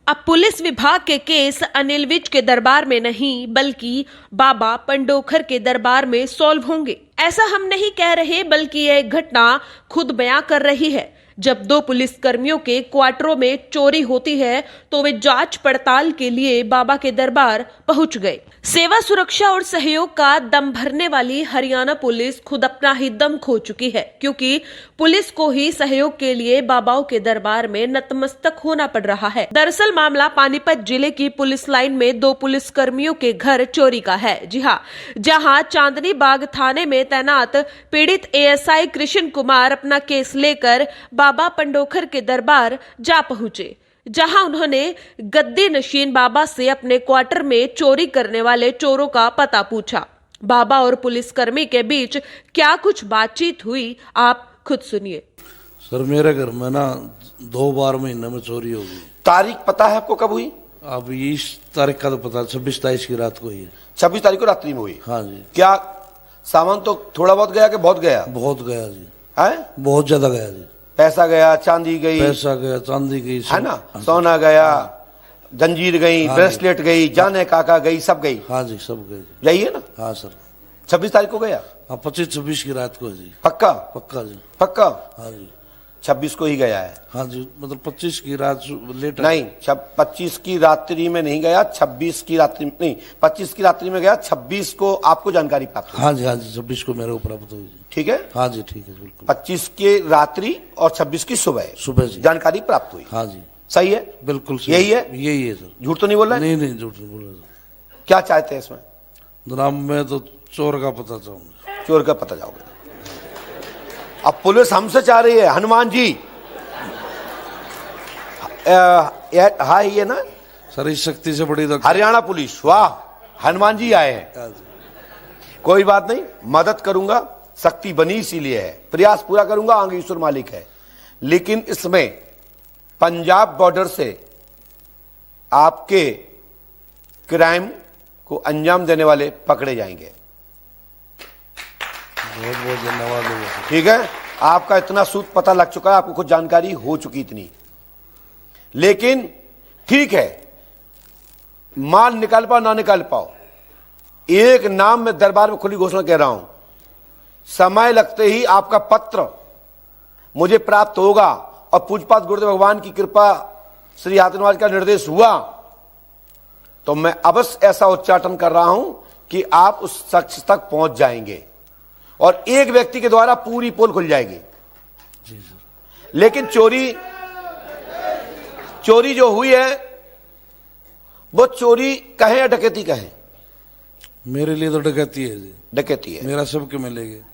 अब पुलिस विभाग के केस अनिल विज के दरबार में नहीं बल्कि बाबा पंडोखर के दरबार में सॉल्व होंगे। ऐसा हम नहीं कह रहे, बल्कि यह घटना खुद बयां कर रही है। जब दो पुलिस कर्मियों के क्वार्टरों में चोरी होती है तो वे जांच पड़ताल के लिए बाबा के दरबार पहुंच गए। सेवा, सुरक्षा और सहयोग का दम भरने वाली हरियाणा पुलिस खुद अपना ही दम खो चुकी है, क्योंकि पुलिस को ही सहयोग के लिए बाबाओं के दरबार में नतमस्तक होना पड़ रहा है। दरअसल मामला पानीपत जिले की पुलिस लाइन में दो पुलिस कर्मियों के घर चोरी का है। जी हाँ, जहां चांदनी बाग थाने में तैनात पीड़ित एएसआई कृष्ण कुमार अपना केस लेकर बाबा पंडोखर के दरबार जा पहुंचे, जहां उन्होंने गद्दी नशीन बाबा से अपने क्वार्टर में चोरी करने वाले चोरों का पता पूछा। बाबा और पुलिसकर्मी के बीच क्या कुछ बातचीत हुई, आप खुद सुनिए। सर, मेरे घर में ना 2 बार महीने में चोरी हो गई। तारीख पता है आपको कब हुई? अब इस तारीख का तो पता, 26-27 की रात को हुई है। 26 तारीख को रात्रि में हुई? हाँ जी। क्या सामान तो थोड़ा बहुत गया कि बहुत गया? बहुत गया जी। है? बहुत ज्यादा गया जी। पैसा गया, चांदी गई? पैसा गया, चांदी गई, है ना, सोना गया, जंजीर गई, ब्रेसलेट गई, जाने काका गई, सब गई? हाँ जी, सब गए। यही है ना? हाँ सर। 26 तारीख को गया? हाँ, 25-26 की रात को जी। पक्का? पक्का जी। पक्का? हाँ जी। 26 को ही गया है? हाँ जी, मतलब 25 की रात लेट नहीं, 25 की रात्रि में नहीं गया, 26 की रात्रि नहीं, 25 की रात्रि में गया, 26 को आपको जानकारी प्राप्त हुई? हाँ जी, हाँ जी, 26 को मेरे को प्राप्त हुई जी। ठीक है? हाँ जी, ठीक है, बिल्कुल। 25 की रात्रि और 26 की सुबह जी जानकारी प्राप्त हुई? हाँ जी। सही है? बिल्कुल सही। यही है? यही है सर। झूठ तो नहीं बोल रहा? नहीं नहीं, झूठ नहीं बोल रहा। क्या चाहते हैं इसमें? जनाब, मैं तो चोर का पता चाहूंगा। चोर का पता चाहोगे? अब पुलिस हमसे चाह रही है, हनुमान जी हाँ ही है ना सर, इस शक्ति से बड़ी तो हरियाणा पुलिस, वाह, हनुमान जी आए हैं। कोई बात नहीं, मदद करूंगा, शक्ति बनी इसीलिए है, प्रयास पूरा करूंगा, आगे ईश्वर मालिक है। लेकिन इसमें पंजाब बॉर्डर से आपके क्राइम को अंजाम देने वाले पकड़े जाएंगे। बहुत बहुत धन्यवाद। ठीक है, आपका इतना सूत्र पता लग चुका है, आपको कुछ जानकारी हो चुकी इतनी। लेकिन ठीक है, माल निकाल पाओ ना निकाल पाओ, एक नाम में दरबार में खुली घोषणा कह रहा हूं, समय लगते ही आपका पत्र मुझे प्राप्त होगा और पूजपात गुरुदेव भगवान की कृपा, श्री हाथनवाज का निर्देश हुआ तो मैं अवश्य ऐसा उच्चाटन कर रहा हूं कि आप उस शख्स तक पहुंच जाएंगे और एक व्यक्ति के द्वारा पूरी पोल खुल जाएगी। लेकिन चोरी जो हुई है वो चोरी कहें या डकैती कहें? मेरे लिए तो डकैती है जी। डकैती है। मेरा सबके मिलेगा।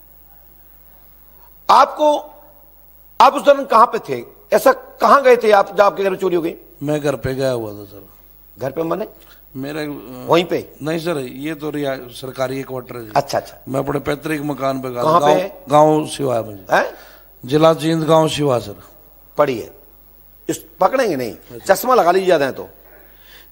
आप उस दौरान कहां पे थे? ऐसा कहां गए थे आप जब आपके घर में चोरी हो गई? मैं घर पे गया हुआ था सर। घर पे मने मेरा वहीं पे? नहीं सर, ये तो सरकारी क्वार्टर है। अच्छा अच्छा। मैं अपने पैतृक मकान पे कहां पे है? गाँव शिवा में है? जिला जींद, गाँव शिवा सर। पढ़िए, इस पकड़ेंगे नहीं, चश्मा लगा लीजिए ज्यादा है तो।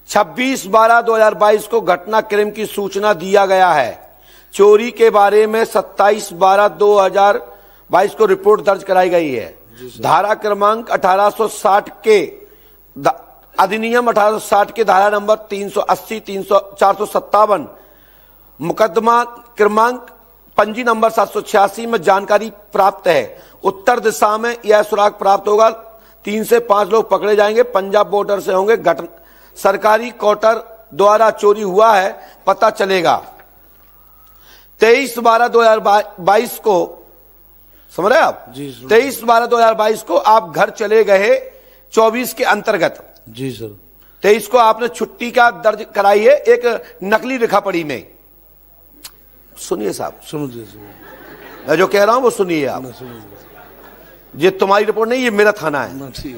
26/12/2022 को घटनाक्रम की सूचना दिया गया है। चोरी के बारे में 27/12/2022 को रिपोर्ट दर्ज कराई गई है। धारा क्रमांक 1860 के अधिनियम 1860 के धारा नंबर 380, 457, मुकदमा क्रमांक पंजी नंबर 786 में जानकारी प्राप्त है। उत्तर दिशा में यह सुराग प्राप्त होगा, 3 से 5 लोग पकड़े जाएंगे, पंजाब बॉर्डर से होंगे। सरकारी क्वार्टर द्वारा चोरी हुआ है, पता चलेगा। 23/12/2022 को, समझ रहे आप? 23/12/2022 को आप घर चले गए 24 के अंतर्गत। जी सर। 23 को आपने छुट्टी का दर्ज कराई है एक नकली लिखापढ़ी में। सुनिए साहब, सुनिए, मैं जो कह रहा हूं वो सुनिए आप। ये तुम्हारी रिपोर्ट नहीं, ये मेरा थाना है। ठीक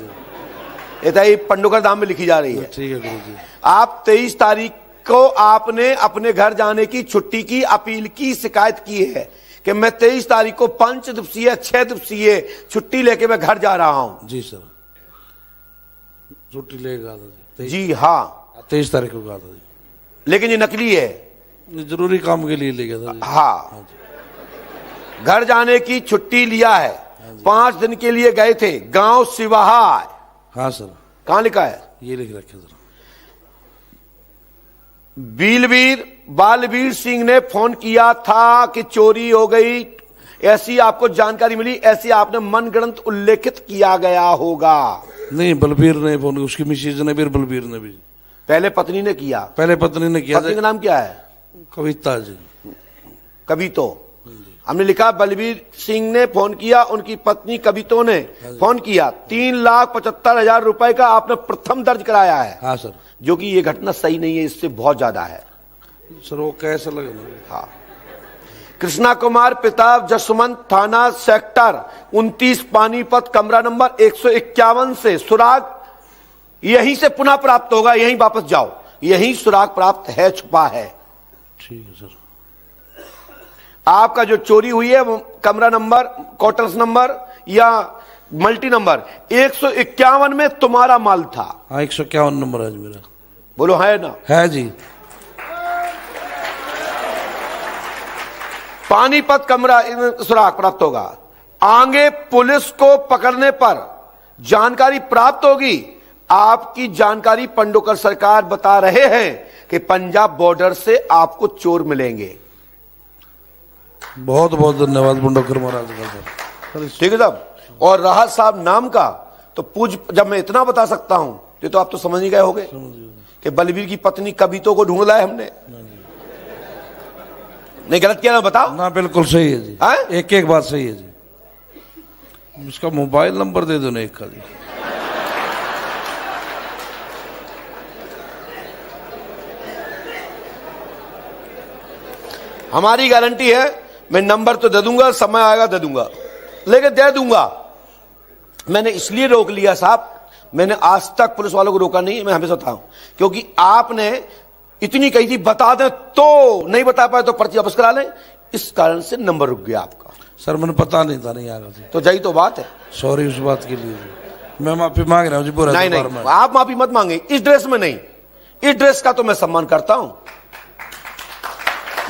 है, ये पंडोखर धाम में लिखी जा रही है। ठीक है गुरुजी। आप 23 तारीख को आपने अपने घर जाने की छुट्टी की अपील की, शिकायत की है कि मैं 23 तारीख को 5 दिवसीय 6 दिवसीय छुट्टी लेके मैं घर जा रहा हूं। जी सर, छुट्टी लेगा था जी हाँ, 23 तारीख को कहा था जी। लेकिन ये नकली है, जरूरी काम के लिए ले गया था जी। हाँ, घर जाने की छुट्टी लिया है, 5 दिन के लिए गए थे, गांव सिवाहा। हाँ सर। कहां लिखा है? ये लिख रखे सर। बालवीर सिंह ने फोन किया था कि चोरी हो गई, ऐसी आपको जानकारी मिली, ऐसी आपने मनगढ़ंत उल्लेखित किया गया होगा। नहीं, बलबीर ने फोन, उसकी मिसेज ने भी, बलबीर ने भी। पहले पत्नी ने किया। पहले पत्नी ने किया। पत्नी का नाम क्या है? कविता जी। कवितो। हमने लिखा बलबीर सिंह ने फोन किया, उनकी पत्नी कवितो ने फोन किया। 3,75,000 रुपए का आपने प्रथम दर्ज कराया है। हाँ सर। जो कि ये घटना सही नहीं है, इससे बहुत ज्यादा है सर। वो कैसा लगा? हाँ। कृष्णा कुमार पिता जसवंत, थाना सेक्टर 29, पानीपत, कमरा नंबर 151 से सुराग यहीं से पुनः प्राप्त होगा, यहीं वापस जाओ, यहीं सुराग प्राप्त है, छुपा है। ठीक है सर। आपका जो चोरी हुई है वो कमरा नंबर, क्वार्टर्स नंबर या मल्टी नंबर 151 में तुम्हारा माल था। हाँ, 151 नंबर है मेरा। बोलो है ना? है जी। पानीपत कमरा सुराग प्राप्त होगा। आगे पुलिस को पकड़ने पर जानकारी प्राप्त होगी। आपकी जानकारी पंडोकर सरकार बता रहे हैं कि पंजाब बॉर्डर से आपको चोर मिलेंगे। बहुत बहुत धन्यवाद पंडोकर महाराज का सर। ठीक है साहब। और राहत साहब नाम का तो पूज, जब मैं इतना बता सकता हूं ये तो आप तो समझ ही गए होंगे कि बलबीर की पत्नी कवितो को ढूंढ लाए हमने। नहीं गलत किया ना? बताओ ना, बिल्कुल सही है जी। एक एक बात सही है जी। उसका मोबाइल नंबर दे दो ना एक का जी। हमारी गारंटी है, मैं नंबर तो दे दूंगा, समय आएगा दे दूंगा, लेकिन दे दूंगा। मैंने इसलिए रोक लिया साहब, मैंने आज तक पुलिस वालों को रोका नहीं, मैं हमेशा बताऊं, क्योंकि आपने इतनी कही थी बता दें, तो नहीं बता पाए तो पर्ची वापस करा लें, इस कारण से नंबर रुक गया आपका। सर मुझे पता नहीं था, नहीं आ रहा था। तो यही तो बात है। सॉरी उस बात के लिए, मैं माफी मांग रहा हूँ जी। पूरा नहीं नहीं, आप माफी मत मांगे, इस ड्रेस में नहीं। इस ड्रेस का तो मैं सम्मान करता हूं।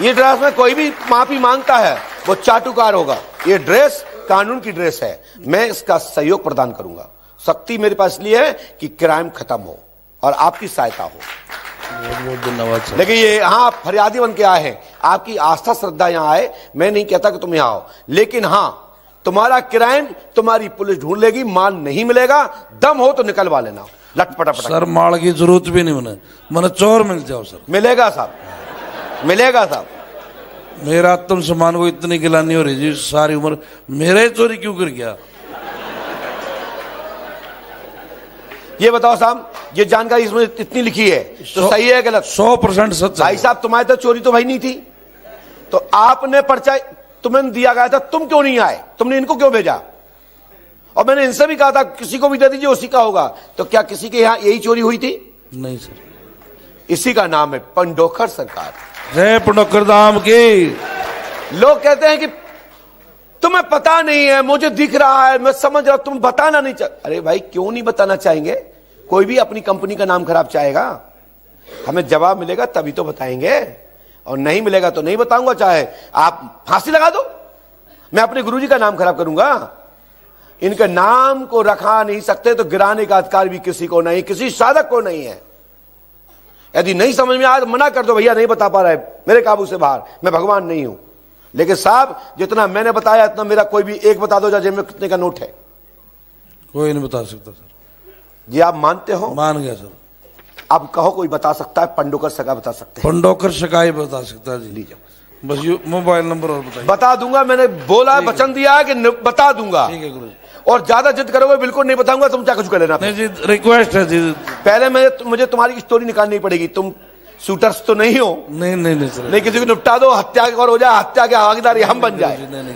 ये ड्रेस में कोई भी माफी मांगता है वो चाटुकार होगा। ये ड्रेस कानून की ड्रेस है, मैं इसका सहयोग प्रदान करूंगा। शक्ति मेरे पास इसलिए है कि क्राइम खत्म हो और आपकी सहायता हो। बहुत बहुत धन्यवाद सर। लेकिन ये यहां आप फरियादी बन के आए हैं, आपकी आस्था श्रद्धा यहां आए, मैं नहीं कहता कि तुम यहां आओ, लेकिन हां तुम्हारा क्राइम तुम्हारी पुलिस ढूंढ लेगी, माल नहीं मिलेगा, दम हो तो निकलवा लेना लटपटा। सर माल की जरूरत भी नहीं, मैंने चोर मिल जाओ सर। मिलेगा साहब, मिलेगा साहब। मेरा आत्मसम्मान को इतनी गिलानी हो रही जी, सारी उम्र मेरे चोरी क्यों कर गया? ये बताओ साहब, ये जानकारी इसमें इतनी लिखी है तो सही है गलत? 100% सच। भाई साहब तुम्हारे तो चोरी तो भाई नहीं थी, तो आपने पर्चा तुम्हें दिया गया था, तुम क्यों नहीं आए? तुमने इनको क्यों भेजा? और मैंने इनसे भी कहा था किसी को भी दे दीजिए, उसी का होगा। तो क्या किसी के यहां यही चोरी हुई थी? नहीं सर। इसी का नाम है पंडोकर सरकार। जय पंडोकर धाम की। लोग कहते हैं कि तुम्हें पता नहीं है, मुझे दिख रहा है, मैं समझ रहा हूं, तुम बताना नहीं चाह। अरे भाई क्यों नहीं बताना चाहेंगे? कोई भी अपनी कंपनी का नाम खराब चाहेगा? हमें जवाब मिलेगा तभी तो बताएंगे, और नहीं मिलेगा तो नहीं बताऊंगा। चाहे आप फांसी लगा दो, मैं अपने गुरुजी का नाम खराब करूंगा? इनके नाम को रखा नहीं सकते तो गिराने का अधिकार भी किसी को नहीं, किसी साधक को नहीं है। यदि नहीं समझ में आए तो मना कर दो, भैया नहीं बता पा रहा है, मेरे काबू से बाहर, मैं भगवान नहीं हूं। लेकिन साहब जितना मैंने बताया इतना मेरा कोई भी एक बता दो जेब में कितने का नोट है। कोई नहीं बता सकता सर। जी आप मानते हो? मान गया सर। अब कहो कोई बता सकता है? पंडोकर सरकार बता सकते हैं? पंडोकर सकाई बता सकता है जी। लीजिए बस ये मोबाइल नंबर और बताइए। बता दूंगा, मैंने बोला, वचन दिया है कि बता दूंगा। ठीक है गुरु जी। और ज्यादा जिद करोगे बिल्कुल नहीं बताऊंगा, तुम क्या कुछ कर लेना। नहीं जी, रिक्वेस्ट है जी। पहले मुझे तुम्हारी स्टोरी निकालनी पड़ेगी। तुम शूटर्स तो नहीं हो? नहीं नहीं नहीं सर। नहीं, किसी को निपटा दो, हत्या और हो जाए, हत्या के भागीदार हम बन जाए। नहीं नहीं।